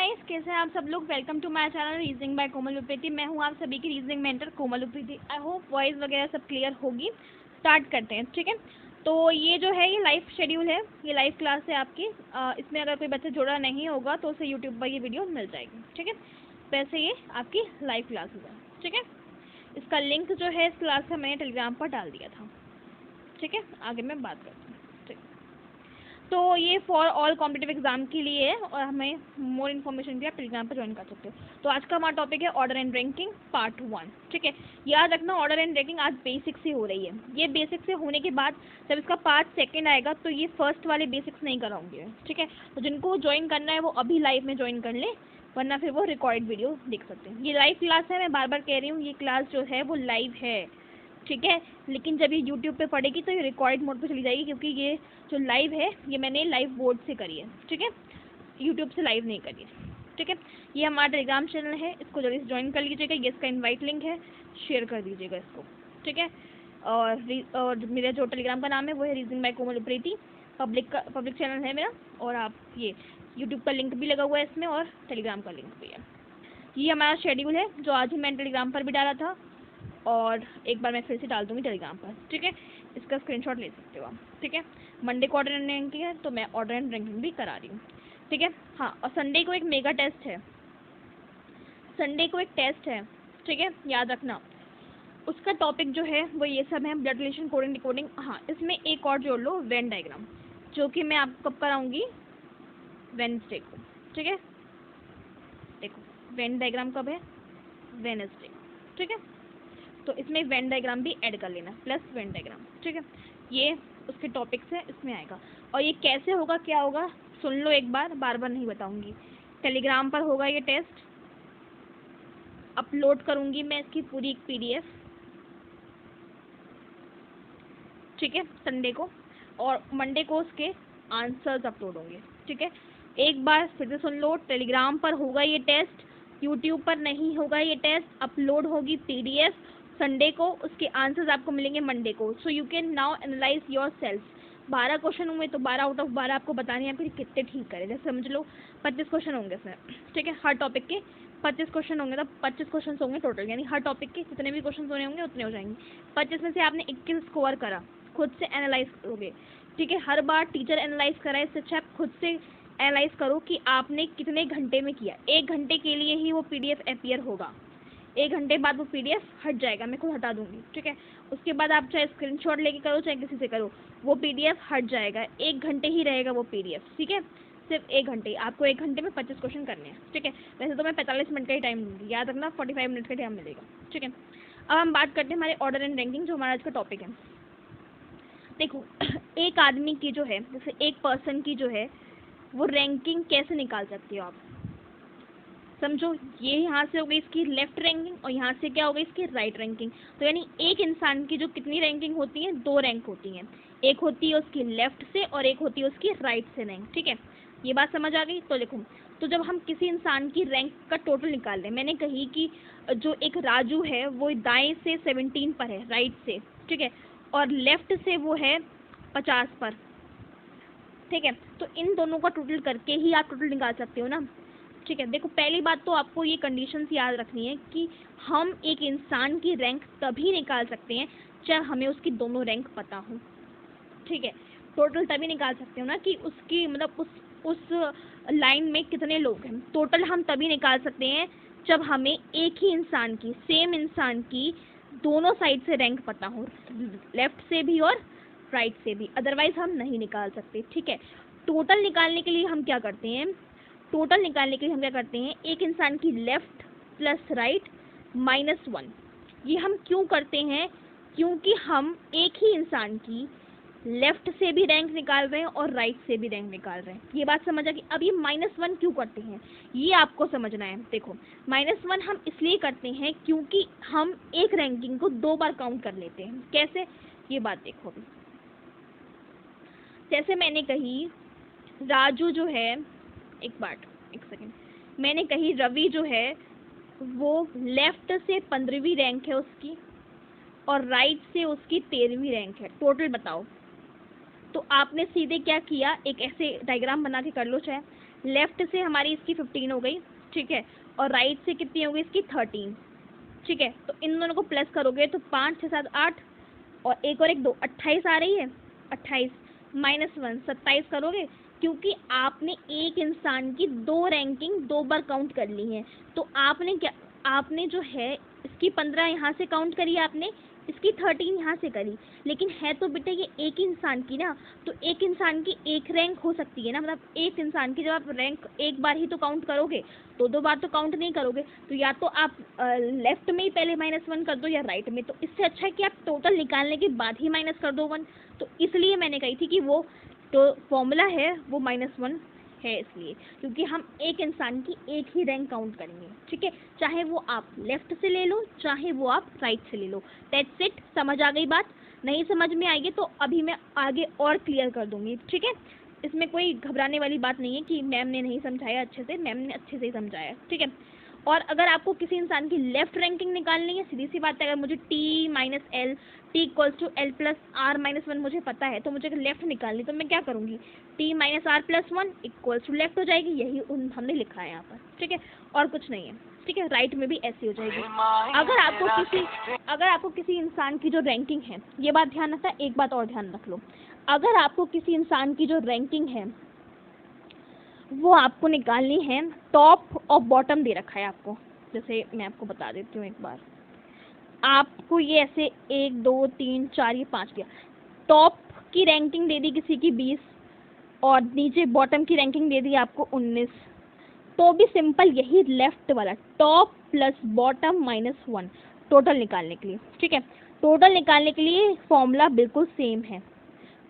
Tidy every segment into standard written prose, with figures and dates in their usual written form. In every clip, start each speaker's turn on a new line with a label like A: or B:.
A: Guys, कैसे हैं आप सब लोग। Welcome to my channel reasoning by Komal Upreti. मैं हूं आप सभी की reasoning mentor Komal Upreti. I hope voice वगैरह सब क्लियर होगी। स्टार्ट करते हैं, ठीक है। तो ये जो है ये लाइव शेड्यूल है, ये लाइव क्लास है आपकी। इसमें अगर कोई बच्चा जुड़ा नहीं होगा तो उसे यूट्यूब पर ये वीडियो मिल जाएगी, ठीक है। वैसे ये आपकी लाइव क्लासेस है, ठीक है। इसका लिंक जो है इस क्लास का मैंने टेलीग्राम पर डाल दिया था, ठीक है। आगे मैं बात करती हूँ, ठीक। तो ये फॉर ऑल कॉम्पिटिटिव एग्जाम के लिए है और हमें मोर इन्फॉर्मेशन के लिए आप टेलीग्राम पर ज्वाइन कर सकते हो। तो आज का हमारा टॉपिक है ऑर्डर एंड रैंकिंग पार्ट 1, ठीक है। याद रखना ऑर्डर एंड रैंकिंग आज बेसिक से हो रही है। ये बेसिक से होने के बाद जब इसका पार्ट 2 आएगा तो ये फर्स्ट वाले बेसिक्स नहीं कराऊंगी, ठीक है। तो जिनको ज्वाइन करना है वो अभी लाइव में ज्वाइन कर ले, वरना फिर वो रिकॉर्डेड वीडियो देख सकते हैं। ये लाइव क्लास है, मैं बार बार कह रही हूँ, ये क्लास जो है वो लाइव है, ठीक है। लेकिन जब ये यूट्यूब पे पड़ेगी तो ये रिकॉर्ड मोड पे चली जाएगी, क्योंकि ये जो लाइव है ये मैंने लाइव बोर्ड से करी है, ठीक है। यूट्यूब से लाइव नहीं करी है, ठीक है। ये हमारा टेलीग्राम चैनल है, इसको जल्दी से ज्वाइन कर लीजिएगा। ये इसका इनवाइट लिंक है, शेयर कर दीजिएगा इसको, ठीक है। और मेरा जो टेलीग्राम का नाम है वो है reasoning by Komal Upreti. Public channel है मेरा, और आप ये यूट्यूब का लिंक भी लगा हुआ है इसमें और टेलीग्राम का लिंक भी है। ये हमारा शेड्यूल है जो आज ही मैंने टेलीग्राम पर भी डाला था और एक बार मैं फिर से डाल दूंगी टेलीग्राम पर, ठीक है। इसका स्क्रीनशॉट ले सकते हो आप, ठीक है। मंडे को ऑर्डर एंड रैंकिंग है तो मैं ऑर्डर एंड रैंकिंग भी करा रही हूँ, ठीक है। हाँ, और संडे को एक मेगा टेस्ट है, संडे को एक टेस्ट है, ठीक है, याद रखना। उसका टॉपिक जो है वो ये सब है, ब्लड रिलेशन, कोडिंग, डिकोडिंग। हाँ, इसमें एक और जोड़ लो, वेन डायग्राम, जो कि मैं आपको कब कराऊंगी, वेडनेसडे को, ठीक है। देखो वेन डायग्राम कब है, वेडनेसडे, ठीक है। तो इसमें वेन डायग्राम भी ऐड कर लेना, प्लस वेन डायग्राम, ठीक है। ये उसके टॉपिक्स है, इसमें आएगा। और ये कैसे होगा, क्या होगा, सुन लो एक बार, बार बार नहीं बताऊंगी। टेलीग्राम पर होगा ये टेस्ट, अपलोड करूंगी मैं इसकी पूरी एक PDF, ठीक है, संडे को। और मंडे को उसके आंसर्स अपलोड होंगे, ठीक है। एक बार फिर से सुन लो, टेलीग्राम पर होगा ये टेस्ट, यूट्यूब पर नहीं होगा ये टेस्ट। अपलोड होगी PDF संडे को, उसके आंसर्स आपको मिलेंगे मंडे को। So you can now analyse your self. 12 question होंगे तो 12 आउट ऑफ 12 आपको बताने हैं फिर कितने ठीक करें। जैसे समझ लो 25 क्वेश्चन होंगे इसमें, ठीक है। हर टॉपिक के 25 क्वेश्चन होंगे, तो 25 क्वेश्चन होंगे टोटल, यानी हर टॉपिक के जितने भी क्वेश्चन होने होंगे उतने हो जाएंगे। 25 में से आपने 21 स्कोर करा, खुद से एनालाइज करोगे, ठीक है। हर बार टीचर एनालाइज करा है, इससे अच्छा आप खुद से एनालाइज करो कि आपने कितने घंटे में किया। 1 घंटे के लिए ही वो PDF अपीयर होगा, 1 घंटे बाद वो PDF हट जाएगा, मैं खुद हटा दूंगी, ठीक है। उसके बाद आप चाहे स्क्रीनशॉट लेके करो चाहे किसी से करो, वो PDF हट जाएगा। 1 घंटे ही रहेगा वो PDF, ठीक है। सिर्फ 1 घंटे, आपको 1 घंटे में 25 क्वेश्चन करने हैं, ठीक है। वैसे तो मैं 45 मिनट का ही टाइम दूंगी, याद रखना 45 मिनट का टाइम मिलेगा, ठीक है। अब हम बात करते हैं हमारे ऑर्डर एंड रैंकिंग, जो हमारा आज का टॉपिक है। देखो एक आदमी की जो है, जैसे एक पर्सन की जो है वो रैंकिंग कैसे निकाल सकते हो आप, समझो। ये यहाँ से हो गई इसकी लेफ्ट रैंकिंग और यहाँ से क्या हो गई इसकी राइट रैंकिंग। तो यानी एक इंसान की जो कितनी रैंकिंग होती है, 2 रैंक होती हैं। एक होती है उसकी लेफ्ट से और एक होती है उसकी राइट से रैंक, ठीक है। ये बात समझ आ गई। तो देखो, तो जब हम किसी इंसान की रैंक का टोटल निकाल रहे हैं, मैंने कही कि जो एक राजू है वो दाएं से 17 पर है, राइट से, ठीक है, और लेफ्ट से वो है 50 पर, ठीक है। तो इन दोनों का टोटल करके ही आप टोटल निकाल सकते हो ना, ठीक है। देखो पहली बात तो आपको ये कंडीशंस याद रखनी है कि हम एक इंसान की रैंक तभी निकाल सकते हैं जब हमें उसकी दोनों रैंक पता हो, ठीक है। टोटल तभी निकाल सकते हो ना कि उसकी मतलब उस लाइन में कितने लोग हैं। टोटल हम तभी निकाल सकते हैं जब हमें एक ही इंसान की, सेम इंसान की दोनों साइड से रैंक पता हो, लेफ्ट से भी और राइट से भी, अदरवाइज हम नहीं निकाल सकते, ठीक है। टोटल निकालने के लिए हम क्या करते हैं, टोटल निकालने के लिए हम क्या करते हैं, एक इंसान की लेफ्ट प्लस राइट -1। ये हम क्यों करते हैं, क्योंकि हम एक ही इंसान की लेफ्ट से भी रैंक निकाल रहे हैं और राइट से भी रैंक निकाल रहे हैं। ये बात समझ आ गई। अब ये -1 क्यों करते हैं ये आपको समझना है। देखो -1 हम इसलिए करते हैं क्योंकि हम एक रैंकिंग को 2 बार काउंट कर लेते हैं। कैसे, ये बात देखो अभी। जैसे मैंने कही राजू जो है, एक सेकेंड, मैंने कही रवि जो है वो लेफ्ट से 15वीं रैंक है उसकी और राइट से उसकी 13वीं रैंक है। टोटल बताओ। तो आपने सीधे क्या किया, एक ऐसे डायग्राम बना के कर लो चाहे, लेफ्ट से हमारी इसकी 15 हो गई, ठीक है, और राइट से कितनी हो गई इसकी 13, ठीक है। तो इन दोनों को प्लस करोगे तो 5 6 7 8 और एक और एक 2, 28 आ रही है। 28 -1 27 करोगे, क्योंकि आपने एक इंसान की 2 रैंकिंग 2 बार काउंट कर ली है। तो आपने क्या, आपने जो है इसकी 15 यहाँ से काउंट करी, आपने इसकी 13 यहाँ से करी, लेकिन है तो बेटा ये एक इंसान की ना, तो एक इंसान की एक रैंक हो सकती है ना, मतलब एक इंसान की जब आप रैंक एक बार ही तो काउंट करोगे, तो 2 बार तो काउंट नहीं करोगे। तो या तो आप लेफ्ट में ही पहले -1 कर दो या राइट में, तो इससे अच्छा है कि आप टोटल निकालने के बाद ही माइनस कर दो 1। तो इसलिए मैंने कही थी कि वो तो फॉर्मूला है वो -1 है, इसलिए क्योंकि हम एक इंसान की एक ही रैंक काउंट करेंगे, ठीक है, चाहे वो आप लेफ्ट से ले लो चाहे वो आप राइट से ले लो। That's it. समझ आ गई बात? नहीं समझ में आएगी तो अभी मैं आगे और क्लियर कर दूंगी, ठीक है। इसमें कोई घबराने वाली बात नहीं है कि मैम ने नहीं समझाया अच्छे से, मैम ने अच्छे से ही समझाया, ठीक है। और अगर आपको किसी इंसान की लेफ्ट रैंकिंग निकालनी है, सीधी सी बात है, अगर मुझे T-L T=L+R-1 मुझे पता है, तो मुझे अगर लेफ्ट निकालनी तो मैं क्या करूँगी, T-R+1 इक्वल्स टू लेफ्ट हो जाएगी, यही हमने लिखा है यहाँ पर, ठीक है, और कुछ नहीं है, ठीक है। राइट में भी ऐसी हो जाएगी। अगर आपको किसी इंसान की जो रैंकिंग है, ये बात ध्यान रखना, एक बात और ध्यान रख लो, अगर आपको किसी इंसान की जो रैंकिंग है वो आपको निकालनी है, टॉप और बॉटम दे रखा है आपको, जैसे मैं आपको बता देती हूँ एक बार, आपको ये ऐसे 1 2 3 4 ये 5 दिया, टॉप की रैंकिंग दे दी किसी की 20 और नीचे बॉटम की रैंकिंग दे दी आपको 19, तो भी सिंपल यही लेफ्ट वाला टॉप प्लस बॉटम -1 टोटल निकालने के लिए, ठीक है। टोटल निकालने के लिए फॉर्मूला बिल्कुल सेम है,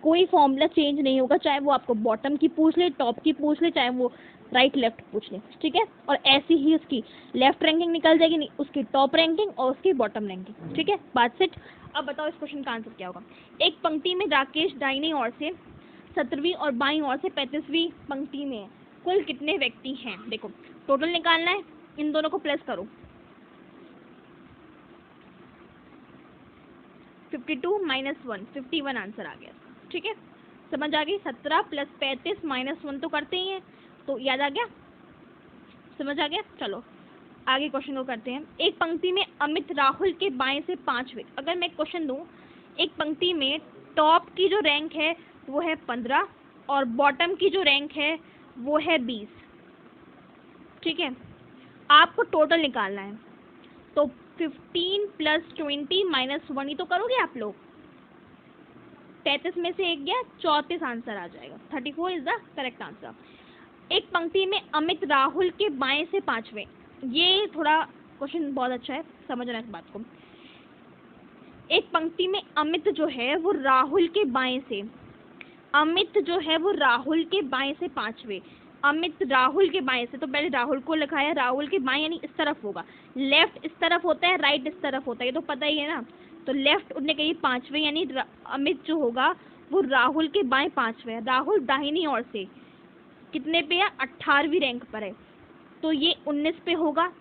A: कोई फॉर्मूला चेंज नहीं होगा, चाहे वो आपको बॉटम की पूछ ले, टॉप की पूछ ले, चाहे वो राइट लेफ्ट पूछ ले, ठीक है। और ऐसी ही उसकी लेफ्ट रैंकिंग निकल जाएगी, नहीं उसकी टॉप रैंकिंग और उसकी बॉटम रैंकिंग, ठीक है। बात सेट। अब बताओ इस क्वेश्चन का आंसर क्या होगा। एक पंक्ति में राकेश दाहिनी ओर से 17वीं और बाईं ओर से 35वीं पंक्ति में कुल कितने व्यक्ति हैं। देखो टोटल निकालना है, इन दोनों को प्लस करो, 52 - 1 51 आंसर आ गया, ठीक है। समझ आ गई। 17 + 35 - 1 तो करते ही हैं, तो याद आ गया, समझ आ गया। चलो आगे क्वेश्चन को करते हैं। एक पंक्ति में अमित राहुल के बाएं से 5वें, अगर मैं क्वेश्चन दूं, एक पंक्ति में टॉप की जो रैंक है वो है 15 और बॉटम की जो रैंक है वो है 20, ठीक है। आपको टोटल निकालना है, तो 15 + 20 - 1 ही तो करोगे आप लोग, 33 में से एक गया 34 आंसर आ जाएगा, 34 इज द करेक्ट आंसर। एक पंक्ति में अमित राहुल के बाएं से 5वें, ये थोड़ा क्वेश्चन बहुत अच्छा है, समझना इस बात को। एक पंक्ति में अमित जो है वो राहुल के बाएं से, अमित जो है वो राहुल के बाएं से 5वें, अमित राहुल के बाएं से, तो पहले राहुल को लिखा है, राहुल के बाएं यानी इस तरफ होगा, लेफ्ट इस तरफ होता है, राइट इस तरफ होता है, ये तो पता ही है ना। तो लेफ्ट उन्होंने कही 5वें, यानी अमित जो होगा वो राहुल के बाएं 5वें, राहुल दाहिनी ओर से कितने पे है, 18वीं रैंक पर है, तो ये 19 पे होगा,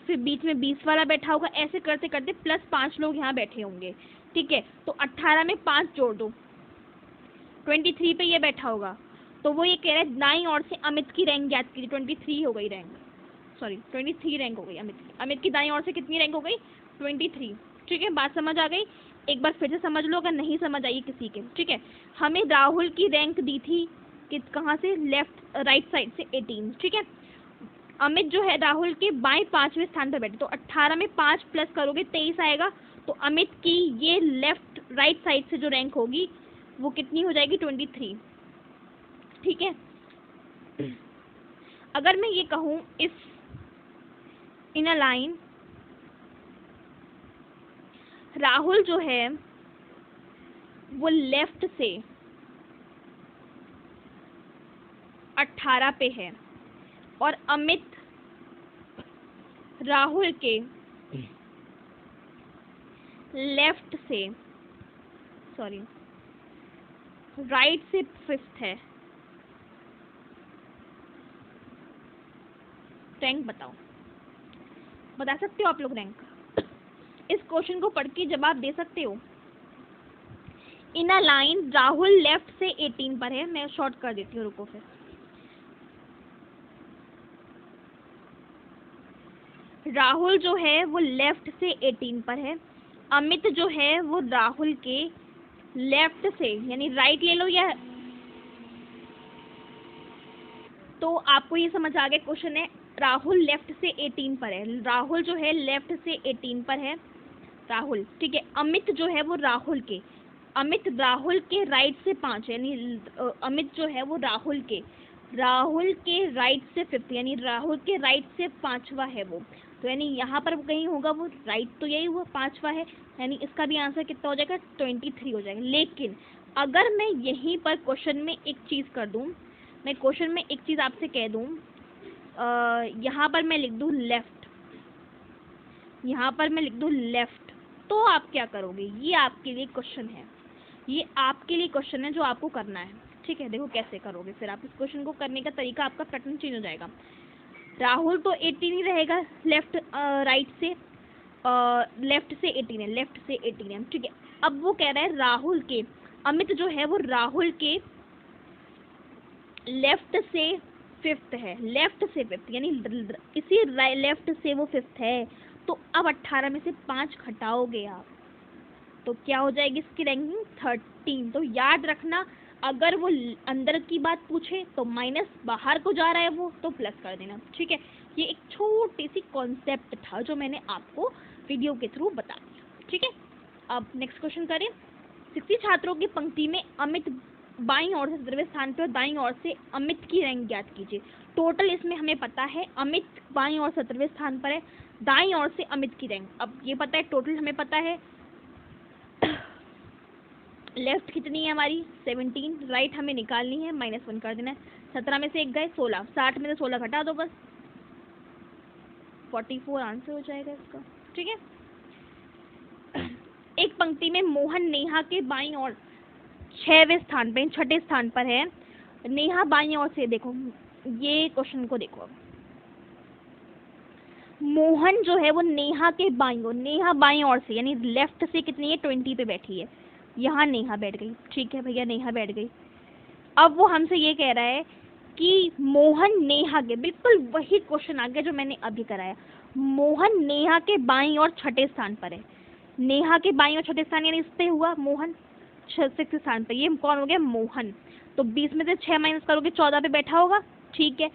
A: फिर बीच में 20 वाला बैठा होगा, ऐसे करते करते प्लस 5 लोग यहाँ बैठे होंगे, ठीक है। तो 18 में 5 जोड़ दो, 23 पे ये बैठा होगा, तो वो ये कह रहा है दाईं ओर से अमित की रैंक ज्ञात कीजिए, 23 हो गई रैंक, सॉरी 23 रैंक हो गई अमित की, अमित की दाईं ओर से कितनी रैंक हो गई, 23, ठीक है। बात समझ आ गई। एक बार फिर से समझ लो अगर नहीं समझ आई किसी के, ठीक है। हमें राहुल की रैंक दी थी कि कहाँ से, लेफ्ट राइट साइड से 18, ठीक है। अमित जो है राहुल के बाएं 5वें स्थान पर बैठे, तो 18 में 5 प्लस करोगे 23 आएगा, तो अमित की ये लेफ्ट राइट साइड से जो रैंक होगी वो कितनी हो जाएगी, 23, ठीक है। अगर मैं ये कहूँ if in a line Rahul जो है वो लेफ्ट से 18 पे है और अमित राहुल के लेफ्ट से, सॉरी राइट से 5th है, रैंक बताओ, बता सकते हो आप लोग रैंक? इस क्वेश्चन को पढ़ के जवाब दे सकते हो। इन अ लाइन राहुल लेफ्ट से 18 पर है, मैं शॉर्ट कर देती हूँ, रुको फिर। राहुल जो है वो लेफ्ट से 18 पर है, अमित जो है वो राहुल के लेफ्ट से यानी राइट ले लो या, तो आपको ये समझ आ गया क्वेश्चन है राहुल लेफ्ट से 18 पर है, राहुल जो है लेफ्ट से 18 पर है राहुल, ठीक है। अमित जो है वो राहुल के राइट से 5 यानी अमित जो है वो राहुल के राइट से 5th यानी राहुल के राइट से 5वां है वो, तो यानी यहाँ पर कहीं होगा वो राइट, तो यही हुआ 5वां है, यानी इसका भी आंसर कितना हो जाएगा 23 हो जाएगा। लेकिन अगर मैं यहीं पर क्वेश्चन में एक चीज़ कर दूँ, मैं क्वेश्चन में एक चीज़ आपसे कह दूँ, यहाँ पर मैं लिख दूँ लेफ्ट, यहाँ पर मैं लिख दूँ लेफ्ट, तो आप क्या करोगे? ये आपके लिए क्वेश्चन है, ये आपके लिए क्वेश्चन है जो आपको करना है, ठीक है। देखो कैसे करोगे, फिर आप इस क्वेश्चन को करने का तरीका, आपका पैटर्न चेंज हो जाएगा। राहुल तो 18 ही रहेगा लेफ्ट राइट से, लेफ्ट से 18 है, लेफ्ट से 18 है, ठीक है। अब वो कह रहा है राहुल के, अमित जो है वो राहुल के लेफ्ट से 5th है, लेफ्ट से 5th यानी इसी लेफ्ट से वो 5th है, तो अब 18 में से 5 घटाओगे आप, तो क्या हो जाएगी इसकी रैंकिंग 13। तो याद रखना, अगर वो अंदर की बात पूछे तो माइनस, बाहर को जा रहा है वो तो प्लस कर देना, ठीक है। ये एक छोटी सी कॉन्सेप्ट था जो मैंने आपको वीडियो के थ्रू बता दिया, ठीक है। अब नेक्स्ट क्वेश्चन करें। 60 छात्रों की पंक्ति में अमित बाईं ओर से 17वें स्थान पर, दाईं ओर से अमित की रैंक ज्ञात कीजिए। टोटल इसमें हमें पता है अमित बाईं ओर 17वें स्थान पर है, दाईं ओर से अमित की रैंक, अब ये पता है टोटल हमें पता है लेफ्ट कितनी है हमारी 17, राइट हमें निकालनी है, -1 कर देना है। 17 में से 1 गए 16, 60 में से 16 घटा दो बस, 44 आंसर हो जाएगा इसका, ठीक है। एक पंक्ति में मोहन नेहा के बाईं ओर 6वें स्थान पे, 6ठे स्थान पर है, नेहा बाईं ओर से, देखो ये क्वेश्चन को देखो, मोहन जो है वो नेहा के बाईं ओर, नेहा बाईं ओर से यानी लेफ्ट से कितनी है 20 पे बैठी है, यहाँ नेहा बैठ गई, ठीक है भैया नेहा बैठ गई। अब वो हमसे ये कह रहा है कि मोहन नेहा के, बिल्कुल वही क्वेश्चन आ गया जो मैंने अभी कराया, मोहन नेहा के बाईं ओर 6ठे स्थान पर है, नेहा के बाईं ओर 6ठे स्थान यानी इस पे हुआ मोहन 6th स्थान पर, ये कौन हो गया मोहन, तो 20 में से 6 माइनस करोगे 14 पे बैठा होगा, ठीक है।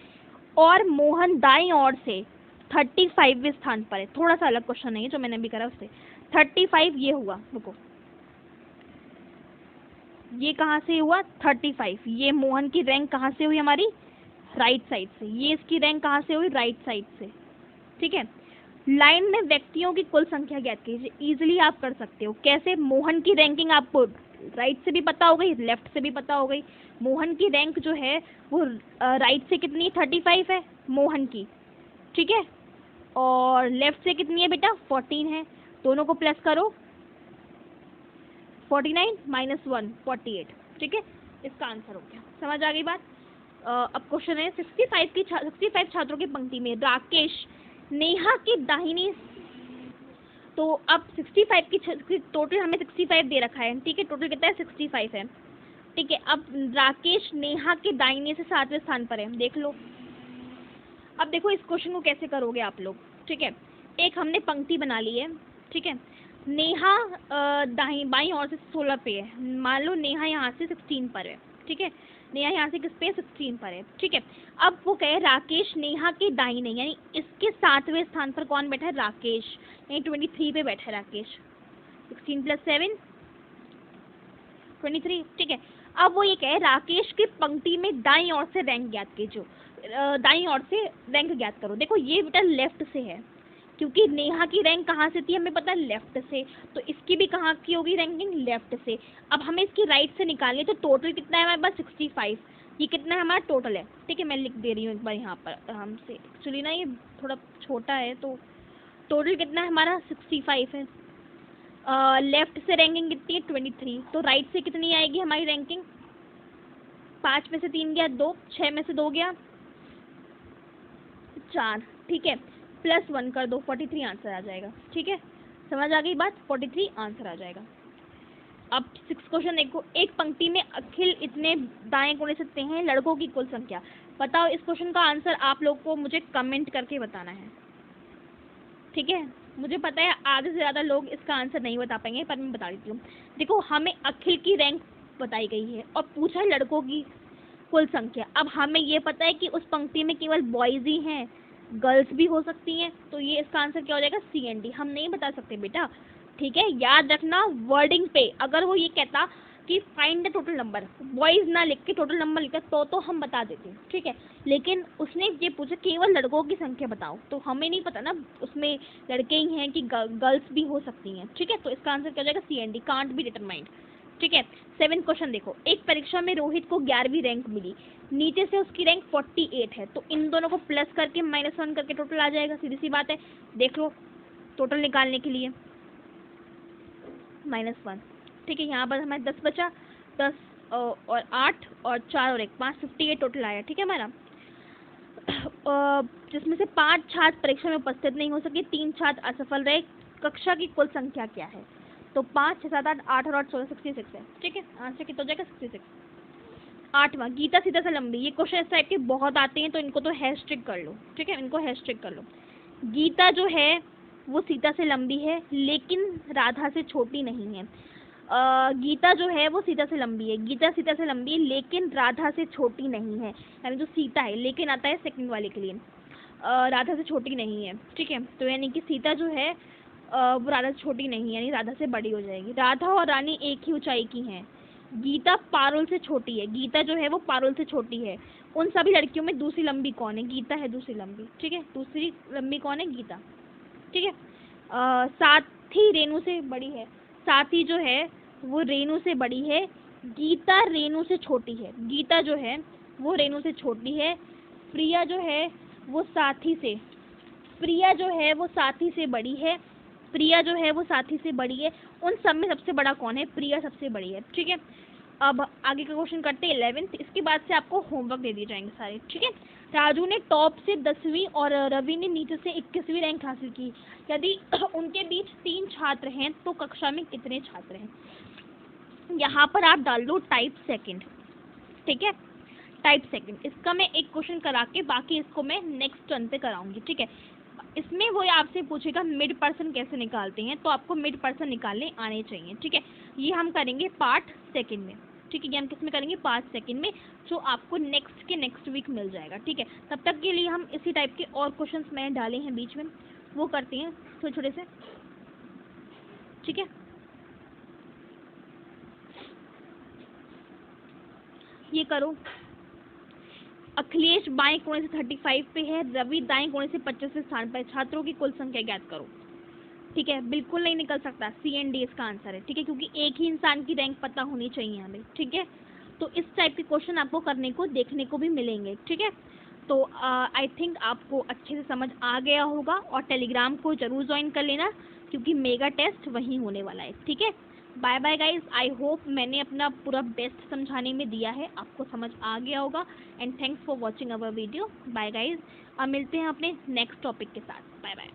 A: और मोहन दाईं ओर से 35वें स्थान पर है, थोड़ा सा अलग क्वेश्चन है ये जो मैंने अभी करा उससे, 35 ये हुआ, रुको ये कहाँ से हुआ 35, ये मोहन की रैंक कहाँ से हुई हमारी राइट साइड से, ये इसकी रैंक कहाँ से हुई राइट साइड से, ठीक है। लाइन में व्यक्तियों की कुल संख्या ज्ञात कीजिए, इजीली आप कर सकते हो, कैसे? मोहन की रैंकिंग आपको राइट से भी पता हो गई, लेफ्ट से भी पता हो गई, मोहन की रैंक जो है वो राइट से कितनी 35 है मोहन की, ठीक है, और लेफ्ट से कितनी है बेटा 14 है, दोनों को प्लस करो 49 - 1 48, ठीक है, इसका आंसर हो गया, समझ आ गई बात। अब क्वेश्चन है 65 छात्रों की पंक्ति में राकेश नेहा की दाहिनी, तो अब 65 की टोटल हमें 65 दे रखा है, ठीक है, टोटल कितना है 65 है, ठीक है। अब राकेश नेहा के दाहिने से 7वें स्थान पर है, देख लो। अब देखो इस क्वेश्चन को कैसे करोगे आप लोग, ठीक है। एक हमने पंक्ति बना ली है, ठीक है, नेहा बाईं ओर से 16 पे है, मान लो नेहा यहाँ से 16 पर है, ठीक है, नेहा यहाँ से किस पे 16 पर है, ठीक है। अब वो कहे राकेश नेहा के दाहिने यानी इसके 7वें स्थान पर कौन बैठा है राकेश, यानी 23 पे बैठा है राकेश, 16 + 7 23, ठीक है। अब वो ये कहे राकेश की पंक्ति में दाईं ओर से रैंक ज्ञात कीजिए, दाईं ओर से रैंक ज्ञात करो। देखो ये बेटा लेफ्ट से है, क्योंकि नेहा की रैंक कहाँ से थी हमें पता है लेफ्ट से, तो इसकी भी कहाँ की होगी रैंकिंग लेफ्ट से। अब हमें इसकी राइट से निकालनी है, तो टोटल कितना है हमारे पास 65, ये कितना है हमारा टोटल है, ठीक है, मैं लिख दे रही हूँ एक बार यहाँ पर हमसे, एक्चुअली ना ये थोड़ा छोटा है, तो टोटल कितना है हमारा 65 है। लेफ्ट से रैंकिंग कितनी है 23, तो राइट से कितनी आएगी हमारी रैंकिंग, 5 में से 3 गया 2, 6 में से 2 गया 4, ठीक है, +1 कर दो 43 आंसर आ जाएगा, ठीक है, समझ आ गई बात, 43 आंसर आ जाएगा। अब 6 क्वेश्चन देखो, एक पंक्ति में अखिल इतने दाएं कोने से सकते हैं लड़कों की कुल संख्या, बताओ इस क्वेश्चन का आंसर आप लोग को मुझे कमेंट करके बताना है। ठीक है, मुझे पता है आधे से ज़्यादा लोग इसका आंसर नहीं बता पाएंगे, पर मैं बता देती हूँ। देखो, हमें अखिल की रैंक बताई गई है और पूछा है लड़कों की कुल संख्या। अब हमें ये पता है कि उस पंक्ति में केवल बॉयज ही हैं, गर्ल्स भी हो सकती हैं, तो ये इसका आंसर क्या हो जाएगा? CND। हम नहीं बता सकते बेटा, ठीक है, याद रखना वर्डिंग पे। अगर वो ये कहता कि find the total number, boys ना लिख के टोटल नंबर लिखा, तो हम बता देते, ठीक है। लेकिन उसने ये पूछा केवल लड़कों की संख्या बताओ, तो हमें नहीं पता ना उसमें लड़के ही हैं कि गर्ल्स भी हो सकती हैं, ठीक है। तो इसका आंसर क्या हो जाएगा? CND, कांट बी डिटरमाइंड, ठीक है। 7th क्वेश्चन देखो, एक परीक्षा में रोहित को 11वीं रैंक मिली, नीचे से उसकी रैंक 48 है, तो इन दोनों को प्लस करके -1 करके टोटल आ जाएगा। सीधी सी बात है, देख लो टोटल निकालने के लिए -1, ठीक है। यहाँ पर हमारे 10 बचा, 10 और 8 और 4 और 1 5, 58 टोटल आया, ठीक है हमारा। जिसमें से 5 छात्र परीक्षा में उपस्थित नहीं हो सके, 3 छात्र असफल रहे, कक्षा की कुल संख्या क्या है? तो 5, 6, 7, 8, 8 और 8, 16, 66 है, ठीक है। आंसर कितना हो जाएगा? 66। 8वां, गीता सीता से लंबी। ये क्वेश्चन इस टाइप के बहुत आते हैं, तो इनको तो हैशट्रिक कर लो, ठीक है, इनको हैशट्रिक कर लो। गीता जो है वो सीता से लंबी है, लेकिन राधा से छोटी नहीं है। गीता जो है वो सीता से लंबी है, गीता सीता से लंबी है, लेकिन राधा से छोटी नहीं है। यानी जो सीता है, लेकिन आता है सेकंड वाले के लिए, राधा से छोटी नहीं है, ठीक है। तो यानी कि सीता जो है वो राधा से छोटी नहीं है, यानी राधा से बड़ी हो जाएगी। राधा और रानी एक ही ऊंचाई की हैं। गीता पारुल से छोटी है, गीता जो है वो पारुल से छोटी है। उन सभी लड़कियों में दूसरी लंबी कौन है? गीता है दूसरी लंबी, ठीक है। दूसरी लंबी कौन है? गीता, ठीक है। साथी रेणु से बड़ी है, साथी जो है वो रेणु से बड़ी है, गीता रेणु से छोटी है, गीता जो है वो रेणु से छोटी है। प्रिया जो है वो साथी से, प्रिया जो है वो साथी से बड़ी है, प्रिया जो है वो साथी से बड़ी है। उन सब में सबसे बड़ा कौन है? प्रिया सबसे बड़ी है, ठीक है। अब आगे का क्वेश्चन करते हैं 11th। इसके बाद से आपको होमवर्क दे दिए जाएंगे सारे, ठीक है। राजू ने टॉप से 10वीं और रवि ने नीचे से 21वीं रैंक हासिल की। यदि उनके बीच 3 छात्र हैं तो कक्षा में कितने छात्र हैं? यहाँ पर आप डाल दो टाइप सेकंड, ठीक है, टाइप सेकंड। इसका मैं एक क्वेश्चन करा के बाकी इसको मैं नेक्स्ट टर्न पे कराऊंगी, ठीक है। इसमें वो आपसे पूछेगा मिड पर्सन कैसे निकालते हैं, तो आपको मिड पर्सन निकालने आने चाहिए, ठीक है। ये हम करेंगे पार्ट सेकंड में, ठीक है। ये हम किस में करेंगे? पार्ट सेकंड में, जो आपको नेक्स्ट वीक मिल जाएगा, ठीक है। तब तक के लिए हम इसी टाइप के और क्वेश्चंस मैंने डाले हैं बीच में, वो करते हैं छोटे छोटे से, ठीक है। ये करो। अखिलेश बाएं कोने से 35 पे है, रवि दाएं कोने से 25वें स्थान पर है। छात्रों की कुल संख्या ज्ञात करो, ठीक है। बिल्कुल नहीं निकल सकता, CND इसका आंसर है, ठीक है, क्योंकि एक ही इंसान की रैंक पता होनी चाहिए हमें, ठीक है। तो इस टाइप के क्वेश्चन आपको करने को देखने को भी मिलेंगे, ठीक है। तो आई थिंक आपको अच्छे से समझ आ गया होगा, और टेलीग्राम को जरूर ज्वाइन कर लेना, क्योंकि मेगा टेस्ट वहीं होने वाला है, ठीक है। Bye bye guys, I hope मैंने अपना पूरा बेस्ट समझाने में दिया है, आपको समझ आ गया होगा। And thanks for watching our video. Bye guys, अब मिलते हैं अपने नेक्स्ट टॉपिक के साथ। Bye bye.